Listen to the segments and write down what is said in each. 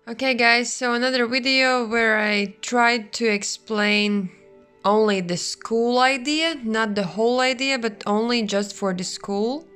Okay guys, so another video where I tried to explain only the school idea, not the whole idea, but only just for the school.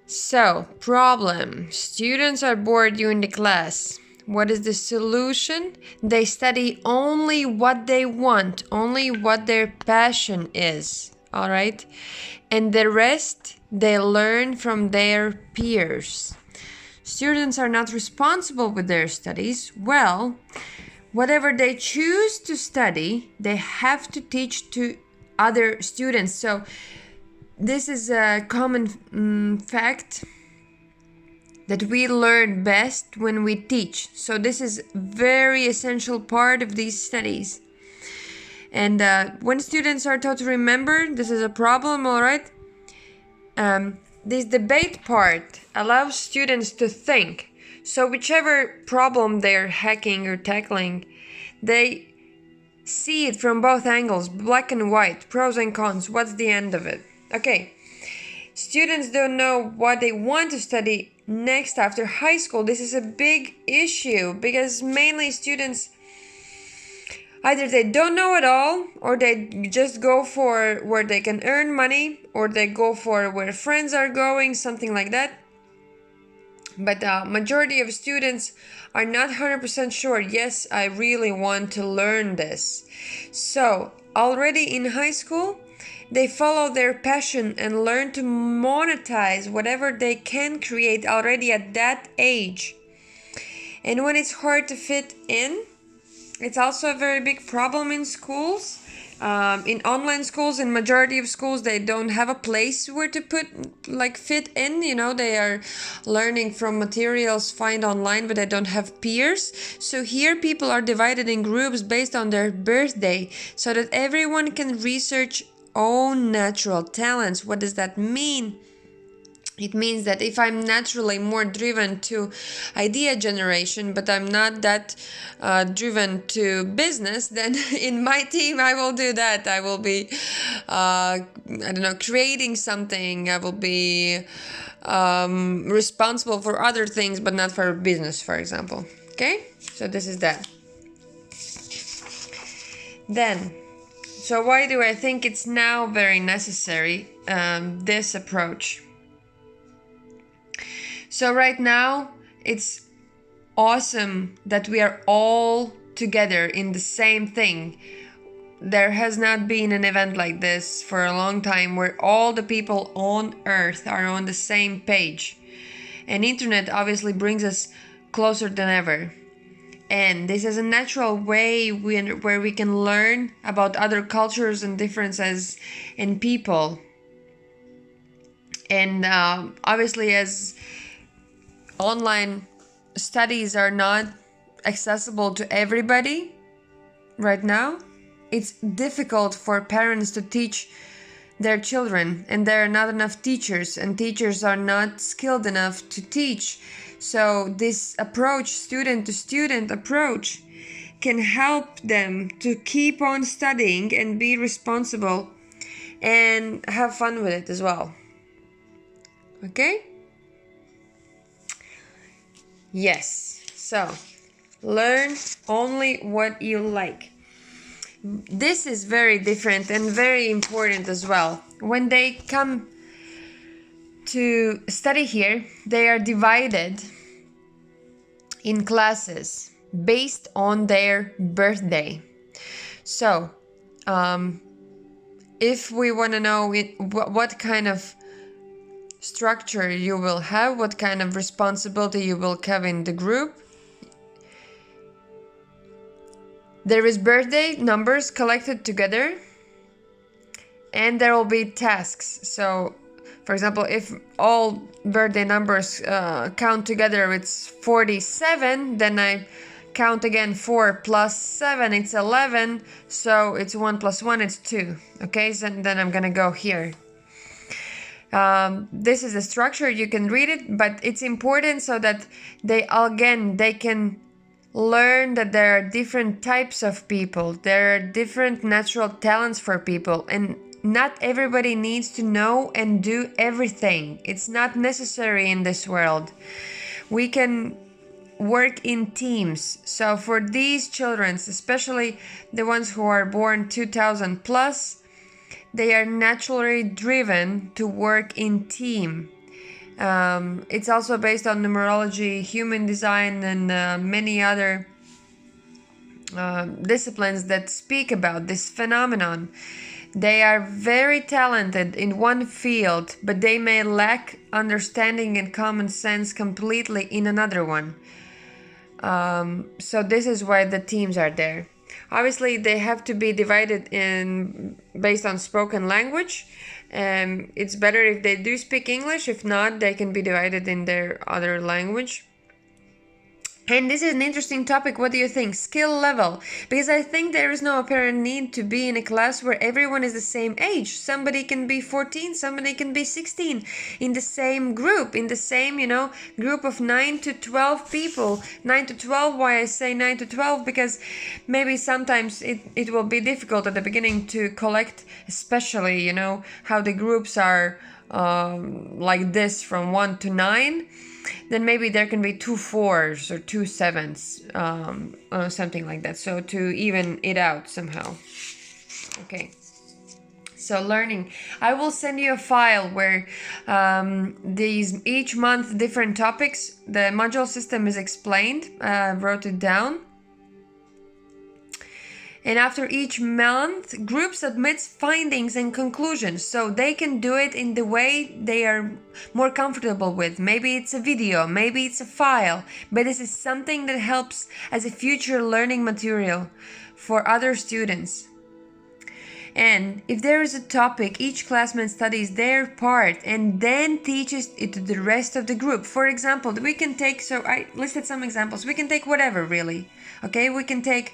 So, problem. Students are bored during the class. What is the solution? They study only what they want, only what their passion is, alright? And the rest, they learn from their peers. Students are not responsible with their studies. Well, whatever they choose to study, they have to teach to other students. So this is a common fact that we learn best when we teach. So this is very essential part of these studies. And when students are taught to remember, this is a problem, all right? This debate part allows students to think. So whichever problem they're hacking or tackling, they see it from both angles, black and white, pros and cons, what's the end of it? Okay, students don't know what they want to study next after high school. This is a big issue because mainly students either they don't know at all, or they just go for where they can earn money, or they go for where friends are going, something like that. But majority of students are not 100% sure, yes, I really want to learn this. So already in high school, they follow their passion and learn to monetize whatever they can create already at that age. And when it's hard to fit in, it's also a very big problem in schools. In online schools, in majority of schools, they don't have a place where to fit in. You know, they are learning from materials find online, but they don't have peers. So here people are divided in groups based on their birthday so that everyone can research own natural talents. What does that mean? It means that if I'm naturally more driven to idea generation, but I'm not that driven to business, then in my team I will do that. I will be, creating something. I will be responsible for other things, but not for business, for example. Okay? So this is that. Then, so why do I think it's now very necessary, this approach? So right now, it's awesome that we are all together in the same thing. There has not been an event like this for a long time where all the people on Earth are on the same page. And internet obviously brings us closer than ever. And this is a natural way where we can learn about other cultures and differences in people. And obviously, as online studies are not accessible to everybody right now, it's difficult for parents to teach their children, and there are not enough teachers, and teachers are not skilled enough to teach. So this approach, student to student approach, can help them to keep on studying and be responsible and have fun with it as well. Okay? Yes, so learn only what you like. This is very different and very important as well. When they come to study here, they are divided in classes based on their birthday. So, if we want to know what kind of structure you will have, what kind of responsibility you will have in the group, there is birthday numbers collected together, and there will be tasks. So for example, if all birthday numbers count together, it's 47, then I count again 4 plus 7, it's 11, so it's 1 plus 1, it's 2. Okay, so then I'm gonna go here. This is the structure, you can read it, but it's important so that they can learn that there are different types of people, there are different natural talents for people, and not everybody needs to know and do everything. It's not necessary in this world. We can work in teams. So for these children, especially the ones who are born 2000 plus, they are naturally driven to work in team. It's also based on numerology, human design, and many other disciplines that speak about this phenomenon. They are very talented in one field, but they may lack understanding and common sense completely in another one. So this is why the teams are there. Obviously, they have to be divided in based on spoken language. It's better if they do speak English. If not, they can be divided in their other language. And this is an interesting topic. What do you think? Skill level. Because I think there is no apparent need to be in a class where everyone is the same age. Somebody can be 14, somebody can be 16 in the same group, in the same, group of 9 to 12 people. 9 to 12, why I say 9 to 12? Because maybe sometimes it will be difficult at the beginning to collect, especially, how the groups are like this from 1 to 9. Then maybe there can be 2 4s or 2 7s, something like that. So to even it out somehow. Okay. So learning. I will send you a file where these each month different topics, the module system is explained. Wrote it down. And after each month, group submits findings and conclusions. So they can do it in the way they are more comfortable with. Maybe it's a video, maybe it's a file, but this is something that helps as a future learning material for other students. And if there is a topic, each classmate studies their part and then teaches it to the rest of the group. For example, we can take, so I listed some examples. We can take whatever, really. Okay, we can take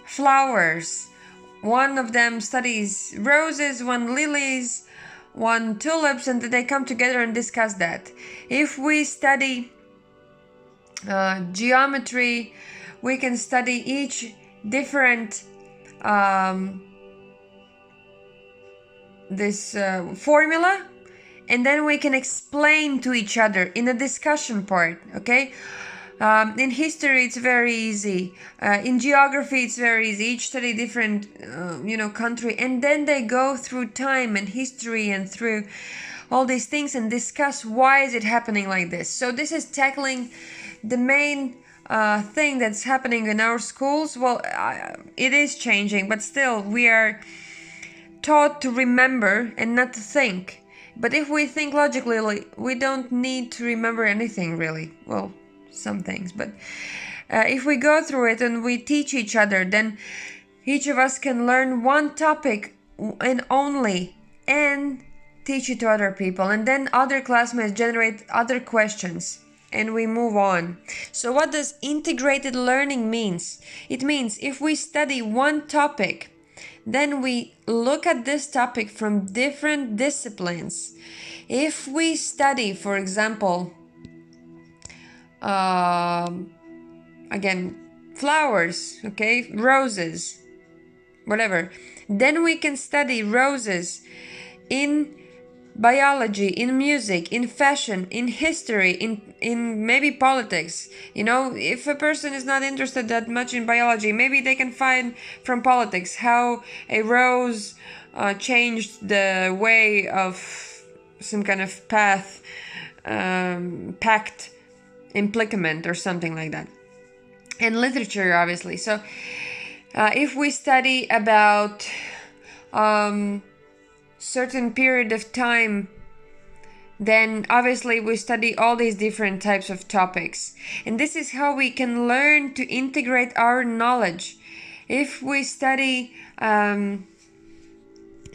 flowers. One of them studies roses, one lilies, one tulips, and they come together and discuss that. If we study geometry, we can study each different formula, and then we can explain to each other in a discussion part. Okay. In history, it's very easy. In geography, it's very easy. Each study different, country, and then they go through time and history and through all these things and discuss why is it happening like this. So this is tackling the main thing that's happening in our schools. Well, it is changing, but still, we are taught to remember and not to think. But if we think logically, we don't need to remember anything really. Well, some things, but if we go through it and we teach each other, then each of us can learn one topic and only, and teach it to other people, and then other classmates generate other questions and we move on. So what does integrated learning means? It means if we study one topic, then we look at this topic from different disciplines. If we study, for example, again, flowers, okay, roses, whatever, then we can study roses in biology, in music, in fashion, in history, in maybe politics. If a person is not interested that much in biology, maybe they can find from politics how a rose changed the way of some kind of path, pact, implicament or something like that. And literature, obviously. So if we study about certain period of time, then obviously we study all these different types of topics. And this is how we can learn to integrate our knowledge. If we study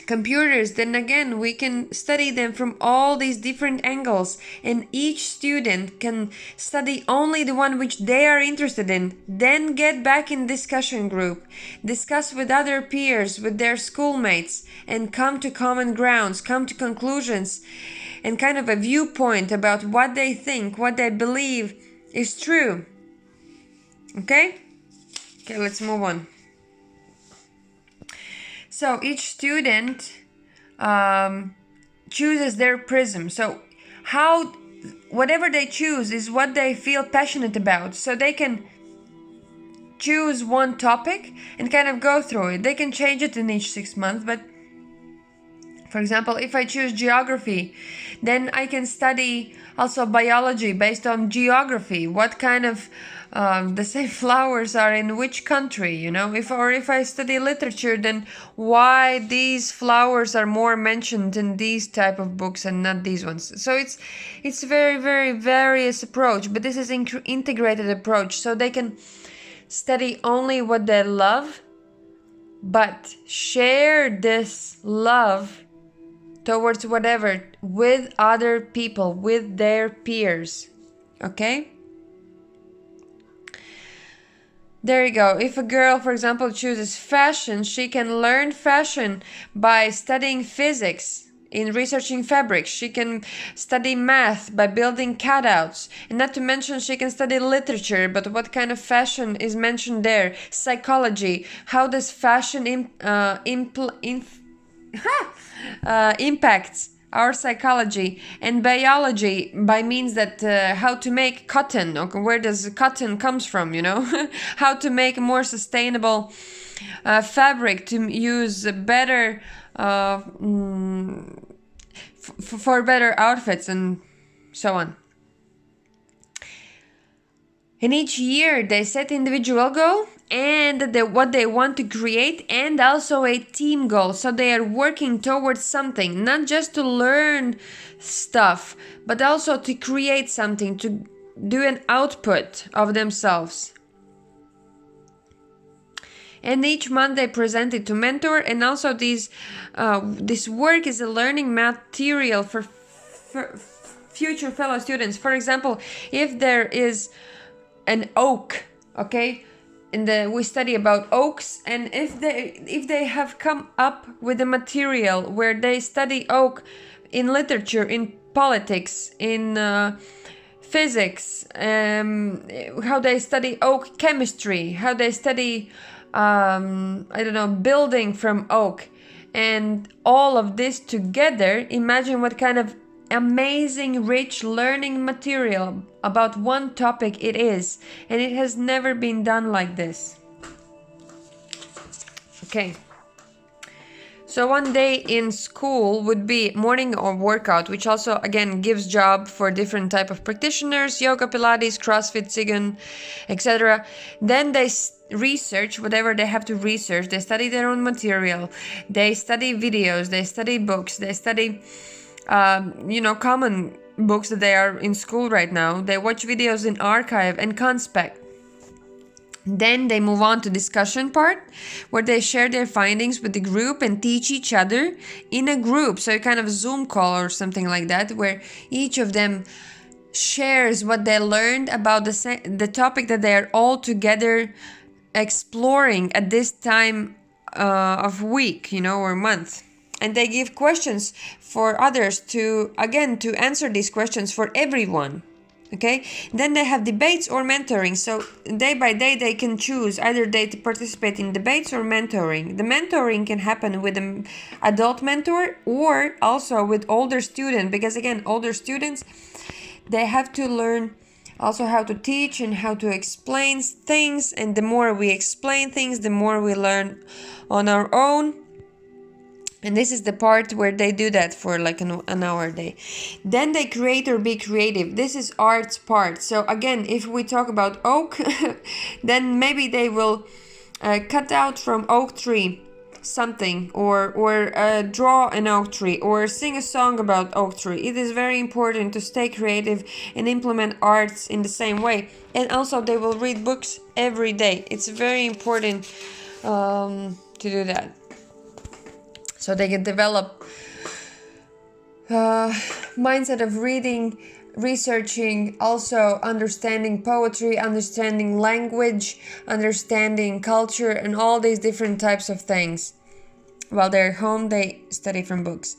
computers, then again we can study them from all these different angles, and each student can study only the one which they are interested in, then get back in discussion group, discuss with other peers, with their schoolmates, and come to common grounds, come to conclusions, and kind of a viewpoint about what they think, what they believe is true. Okay, let's move on. So each student chooses their prism. So how whatever they choose is what they feel passionate about. So they can choose one topic and kind of go through it. They can change it in each 6 months, but for example, if I choose geography, then I can study also biology based on geography. What kind of the same flowers are in which country, you know? If I study literature, then why these flowers are more mentioned in these type of books and not these ones? So it's very, very various approach, but this is integrated approach. So they can study only what they love, but share this love towards whatever with other people, with their peers. Okay? There you go. If a girl, for example, chooses fashion, she can learn fashion by studying physics, in researching fabrics. She can study math by building cutouts. And not to mention, she can study literature, but what kind of fashion is mentioned there? Psychology. How does fashion impacts our psychology, and biology by means that how to make cotton, or where does cotton comes from, you know? How to make a more sustainable fabric to use better for better outfits and so on. And each year they set individual goal and what they want to create, and also a team goal. So they are working towards something, not just to learn stuff, but also to create something, to do an output of themselves. And each month they present it to mentor, and also this work is a learning material for future fellow students. For example, if there is an oak, okay, we study about oaks, and if they have come up with a material where they study oak in literature, in politics, in physics, how they study oak chemistry, how they study building from oak, and all of this together, imagine what kind of amazing rich learning material about one topic it is, and it has never been done like this. Okay, so one day in school would be morning or workout, which also again gives job for different type of practitioners: yoga, pilates, crossfit, Zigun, etc. Then they research whatever they have to research. They study their own material, they study videos, they study books, they study common books that they are in school right now. They watch videos in archive and conspect. Then they move on to discussion part, where they share their findings with the group and teach each other in a group. So a kind of Zoom call or something like that, where each of them shares what they learned about the topic that they are all together exploring at this time of week, or month. And they give questions for others to answer these questions for everyone. Okay, then they have debates or mentoring. So day by day they can choose either they participate in debates or mentoring. The mentoring can happen with an adult mentor or also with older students, because again, older students, they have to learn also how to teach and how to explain things. And the more we explain things, the more we learn on our own. And this is the part where they do that for like an hour a day. Then they create or be creative. This is arts part. So again, if we talk about oak, then maybe they will cut out from oak tree something, or draw an oak tree, or sing a song about oak tree. It is very important to stay creative and implement arts in the same way. And also they will read books every day. It's very important to do that. So they can develop mindset of reading, researching, also understanding poetry, understanding language, understanding culture, and all these different types of things. While they're home, they study from books.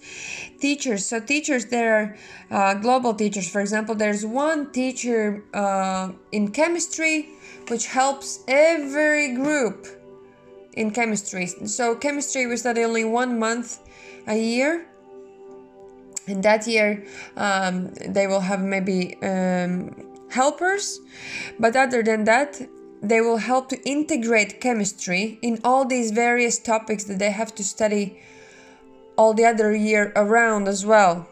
Teachers. So teachers, there are global teachers. For example, there's one teacher in chemistry, which helps every group in chemistry. So chemistry we study only 1 month a year, In that year, they will have maybe helpers, but other than that, they will help to integrate chemistry in all these various topics that they have to study all the other year around as well.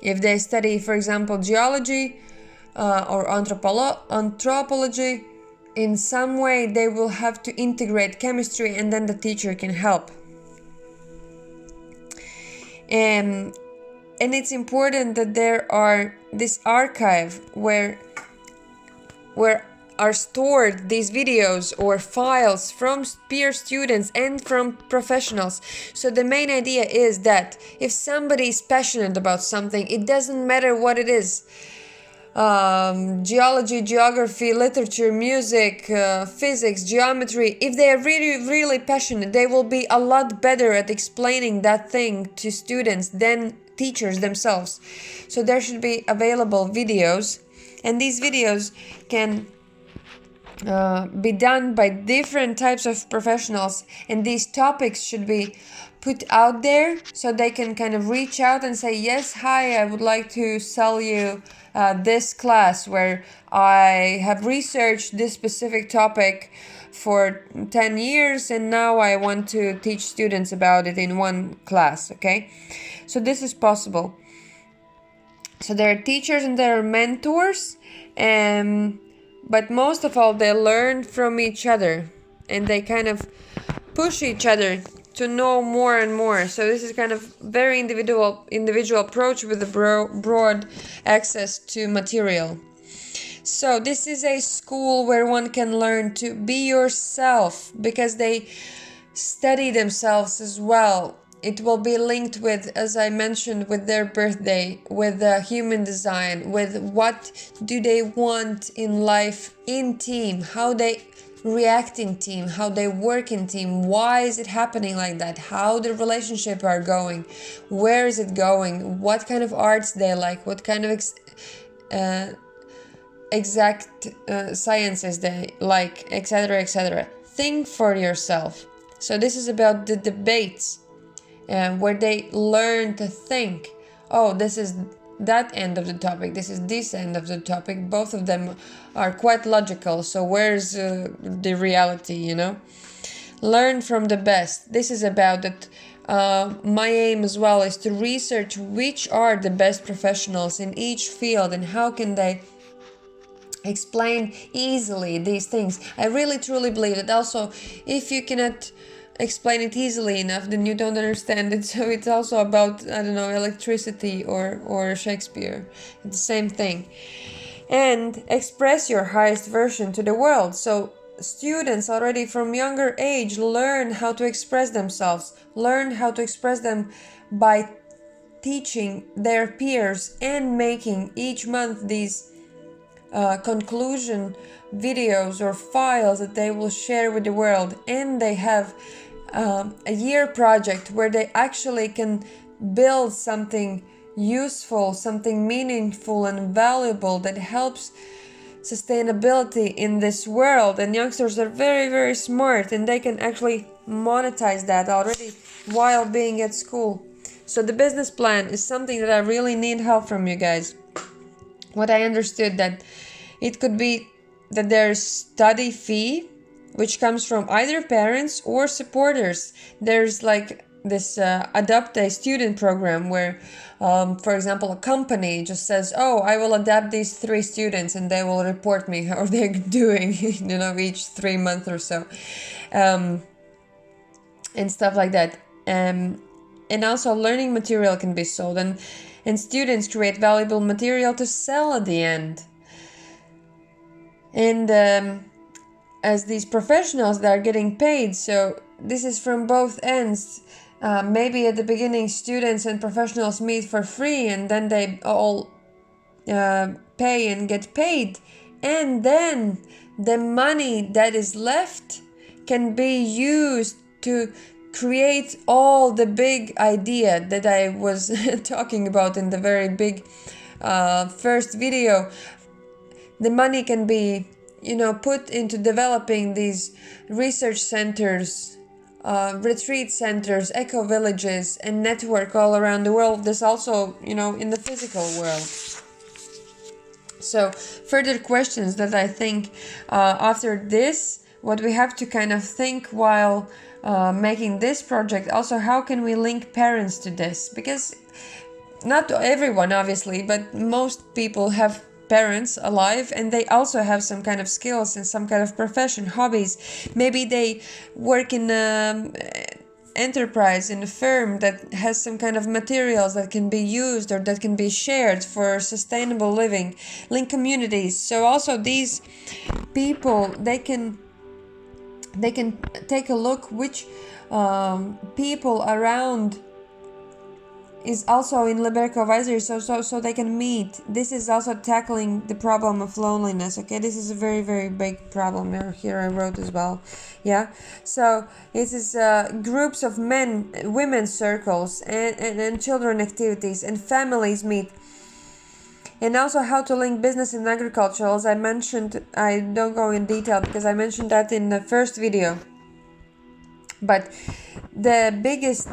If they study, for example, geology or anthropology, in some way they will have to integrate chemistry, and then the teacher can help. And it's important that there are this archive where are stored these videos or files from peer students and from professionals. So the main idea is that if somebody is passionate about something, it doesn't matter what it is, geology, geography, literature, music, physics, geometry, if they are really passionate, they will be a lot better at explaining that thing to students than teachers themselves. So there should be available videos, and these videos can be done by different types of professionals, and these topics should be put out there so they can kind of reach out and say, yes, hi, I would like to sell you this class where I have researched this specific topic for 10 years and now I want to teach students about it in one class. Okay, so this is possible. So there are teachers and there are mentors, but most of all they learn from each other and they kind of push each other to know more and more. So this is kind of very individual approach with a broad access to material. So this is a school where one can learn to be yourself because they study themselves as well. It will be linked with, as I mentioned, with their birthday, with human design, with what do they want in life in team, how they react in team, how they work in team, why is it happening like that, how the relationship are going, where is it going, what kind of arts they like, what kind of exact sciences they like, etc., etc. Think for yourself. So this is about the debates where they learn to think, oh, this is that end of the topic, this is this end of the topic, both of them are quite logical, so where's the reality, you know? Learn from the best. This is about it. My aim as well is to research which are the best professionals in each field and how can they explain easily these things. I really truly believe that also if you cannot explain it easily enough, then you don't understand it. So it's also about, I don't know, electricity or Shakespeare. It's the same thing. And express your highest version to the world. So students already from younger age learn how to express themselves, learn how to express them by teaching their peers and making each month these conclusion videos or files that they will share with the world. And they have a year project where they actually can build something useful, something meaningful and valuable that helps sustainability in this world. And youngsters are very smart and they can actually monetize that already while being at school. So the business plan is something that I really need help from you guys. What I understood that it could be that there's study fee, which comes from either parents or supporters. There's like this adopt a student program where, for example, a company just says, oh, I will adapt these 3 students and they will report me how they're doing, you know, each 3 months or so, and stuff like that. And also learning material can be sold, and students create valuable material to sell at the end. And as these professionals that are getting paid, so this is from both ends. Maybe at the beginning students and professionals meet for free and then they all pay and get paid, and then the money that is left can be used to create all the big idea that I was talking about in the very big first video. The money can be, you know, put into developing these research centers retreat centers, eco villages, and network all around the world. This also, in the physical world. So further questions that I think after this, what we have to kind of think while making this project, also how can we link parents to this? Because not everyone obviously, but most people have parents alive and they also have some kind of skills and some kind of profession, hobbies. Maybe they work in enterprise, in a firm that has some kind of materials that can be used or that can be shared for sustainable living, link communities. So also these people, they can take a look which people around is also in Liberco Wisery, so they can meet. This is also tackling the problem of loneliness. Okay, this is a very, very big problem. Here I wrote as well. Yeah, so this is groups of men, women circles, and children activities, and families meet. And also how to link business and agriculture. As I mentioned, I don't go in detail because I mentioned that in the first video. But the biggest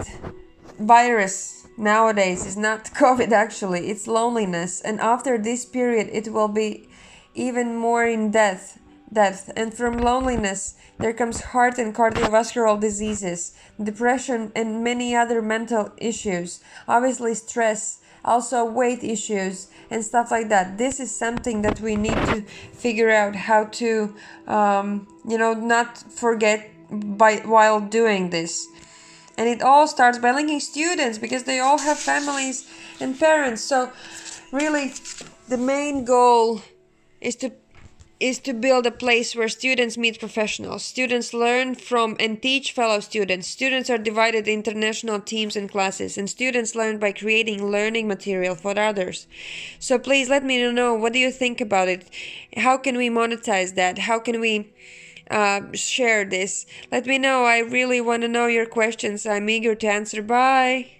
virus nowadays is not COVID, actually, it's loneliness. And after this period, it will be even more in depth. And from loneliness, there comes heart and cardiovascular diseases, depression, and many other mental issues. Obviously, stress, also weight issues, and stuff like that. This is something that we need to figure out how to, not forget while doing this. And it all starts by linking students because they all have families and parents. So really the main goal is to build a place where students meet professionals. Students learn from and teach fellow students. Students are divided into international teams and classes, and students learn by creating learning material for others. So please let me know, what do you think about it? How can we monetize that? How can we share this? Let me know. I really want to know your questions. I'm eager to answer. Bye.